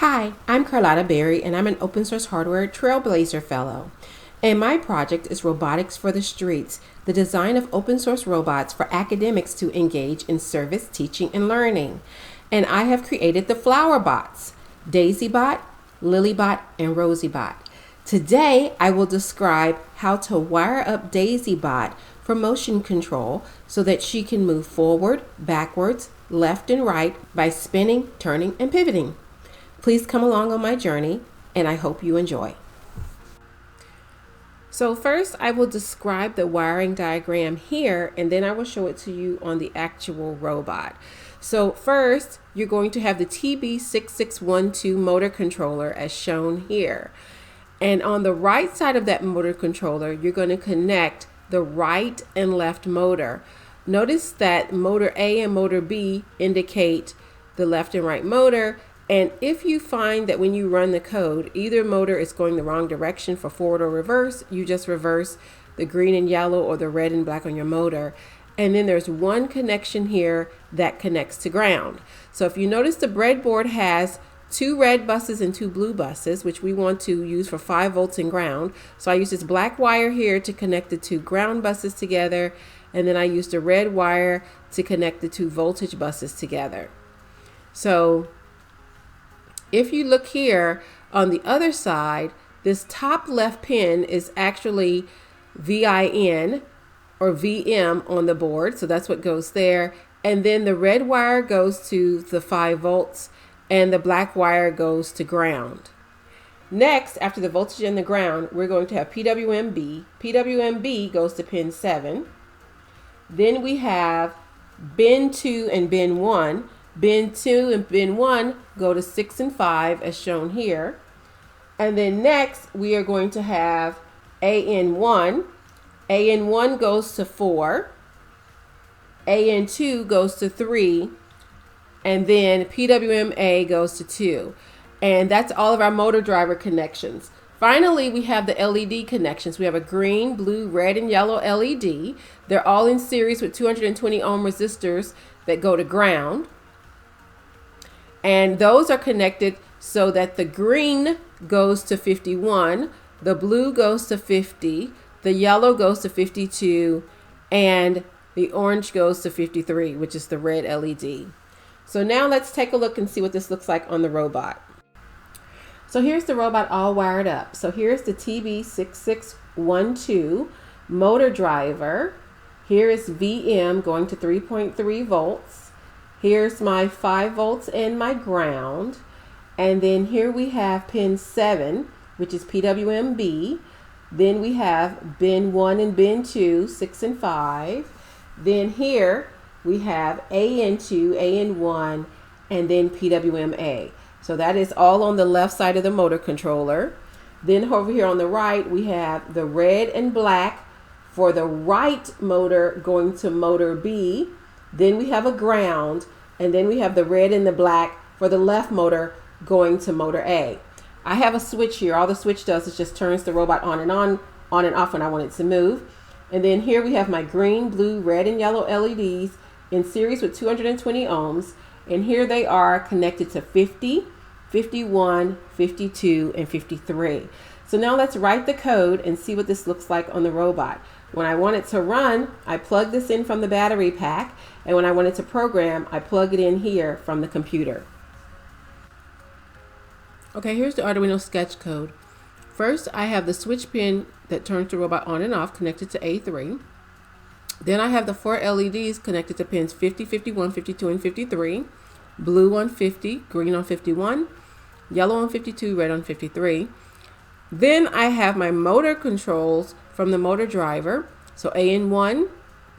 Hi, I'm Carlotta A, and I'm an open source hardware trailblazer fellow. And my project is Robotics for the Streets, the design of open source robots for academics to engage in service, teaching, and learning. And I have created the flower bots, DaisyBot, Lilybot, and RosieBot. Today, I will describe how to wire up DaisyBot for motion control so that she can move forward, backwards, left, and right by spinning, turning, and pivoting. Please come along on my journey, and I hope you enjoy. So first, I will describe the wiring diagram here, and then I will show it to you on the actual robot. So first, you're going to have the TB6612 motor controller as shown here. And on the right side of that motor controller, you're going to connect the right and left motor. Notice that motor A and motor B indicate the left and right motor. And if you find that when you run the code, either motor is going the wrong direction for forward or reverse, you just reverse the green and yellow or the red and black on your motor. And then there's one connection here that connects to ground. So if you notice, the breadboard has 2 red buses and 2 blue buses, which we want to use for 5 volts and ground. So I use this black wire here to connect the 2 ground buses together. And then I use the red wire to connect the 2 voltage buses together. So if you look here on the other side, this top left pin is actually VIN or VM on the board. So that's what goes there. And then the red wire goes to the 5 volts and the black wire goes to ground. Next, after the voltage and the ground, we're going to have PWMB. PWMB goes to pin 7. Then we have bin 2 and bin 1. Bin 2 and bin 1 go to 6 and 5 as shown here. And then next we are going to have AN1. AN1 goes to 4. AN2 goes to 3. And then PWMA goes to 2. And that's all of our motor driver connections. Finally, we have the LED connections. We have a green, blue, red, and yellow LED. They're all in series with 220 ohm resistors that go to ground. And those are connected so that the green goes to 51, the blue goes to 50, the yellow goes to 52, and the orange goes to 53, which is the red LED. So now let's take a look and see what this looks like on the robot. So here's the robot all wired up. So here's the TB6612 motor driver. Here is VM going to 3.3 volts. Here's my 5 volts and my ground. And then here we have pin 7, which is PWMB. Then we have bin 1 and bin 2, 6 and 5. Then here we have AN2, AN1, and then PWMA. So that is all on the left side of the motor controller. Then over here on the right, we have the red and black for the right motor going to motor B. Then we have a ground, and then we have the red and the black for the left motor going to motor A. I have a switch here. All the switch does is just turns the robot on and off when I want it to move. And then here we have my green, blue, red, and yellow LEDs in series with 220 ohms. And here they are connected to 50, 51, 52, and 53. So now let's write the code and see what this looks like on the robot. When I want it to run, I plug this in from the battery pack. And when I want it to program, I plug it in here from the computer. Okay, here's the Arduino sketch code. First, I have the switch pin that turns the robot on and off connected to A3. Then I have the 4 LEDs connected to pins 50, 51, 52, and 53. Blue on 50, green on 51, yellow on 52, red on 53. Then I have my motor controls from the motor driver. So AN1,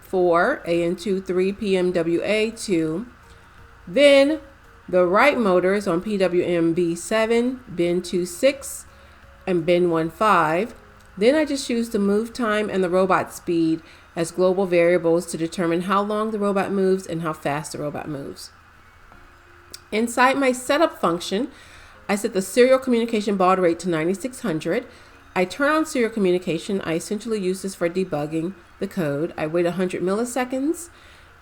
4, AN2, 3, PMWA, 2. Then the right motor is on PWMB 7, bin 2, 6, and bin 1, 5. Then I just use the move time and the robot speed as global variables to determine how long the robot moves and how fast the robot moves. Inside my setup function, I set the serial communication baud rate to 9600. I turn on serial communication. I essentially use this for debugging the code. I wait 100 milliseconds,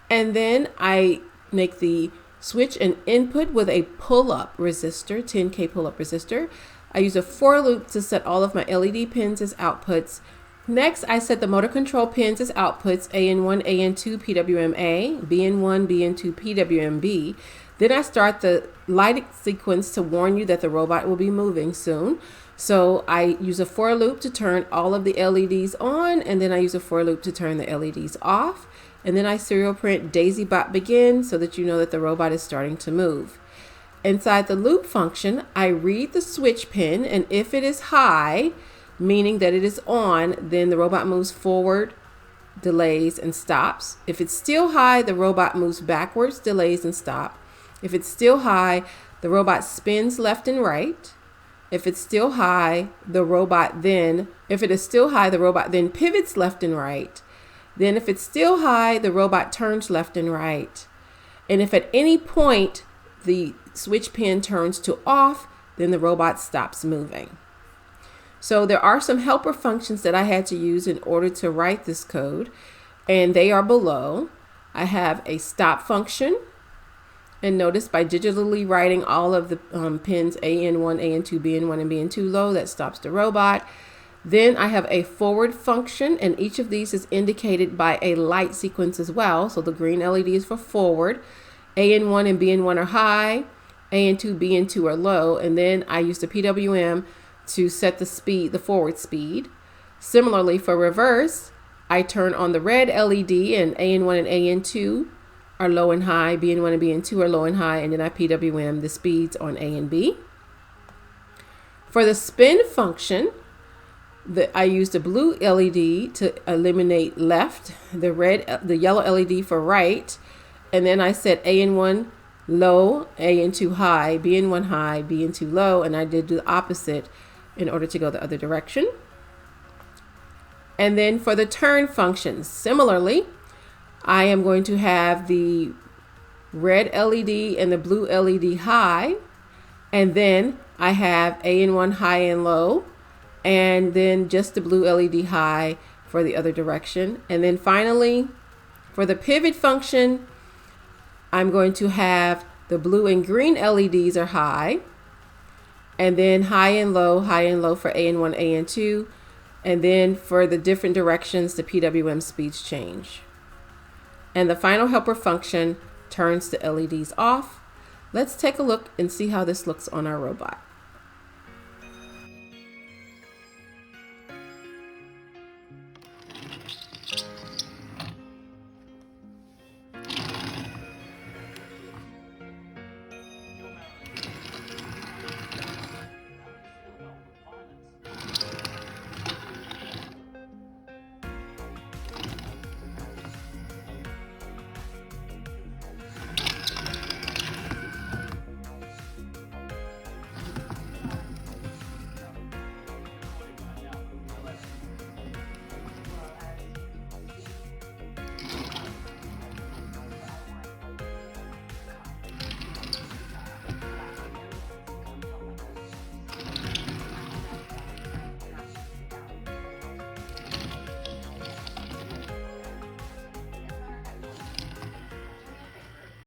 and then I make the switch an input with a pull-up resistor, 10K pull-up resistor. I use a for loop to set all of my LED pins as outputs. Next, I set the motor control pins as outputs, AN1, AN2, PWM-A, BN1, BN2, PWM-B. Then I start the light sequence to warn you that the robot will be moving soon. So I use a for loop to turn all of the LEDs on, and then I use a for loop to turn the LEDs off. And then I serial print DaisyBot begin so that you know that the robot is starting to move. Inside the loop function, I read the switch pin, and if it is high, meaning that it is on, then the robot moves forward, delays, and stops. If it's still high, the robot moves backwards, delays, and stops. If it's still high, the robot spins left and right. If it's still high, if it is still high, the robot then pivots left and right. Then if it's still high, the robot turns left and right. And if at any point the switch pin turns to off, then the robot stops moving. So there are some helper functions that I had to use in order to write this code, and they are below. I have a stop function. And notice by digitally writing all of the pins AN1, AN2, BN1, and BN2 low, that stops the robot. Then I have a forward function, and each of these is indicated by a light sequence as well. So the green LED is for forward. AN1 and BN1 are high. AN2, BN2 are low. And then I use the PWM to set the speed, the forward speed. Similarly, for reverse, I turn on the red LED, and AN1 and AN2 are low and high, BN1 and BN2 are low and high, and then I PWM the speeds on A and B. For the spin function, I use the blue LED to eliminate left, the yellow LED for right, and then I set AN1 low, AN2 high, BN1 high, BN2 low, and I did the opposite in order to go the other direction. And then for the turn function, similarly, I am going to have the red LED and the blue LED high, and then I have AN1 high and low, and then just the blue LED high for the other direction. And then finally, for the pivot function, I'm going to have the blue and green LEDs are high, and then high and low for AN1, AN2, and then for the different directions, the PWM speeds change. And the final helper function turns the LEDs off. Let's take a look and see how this looks on our robot.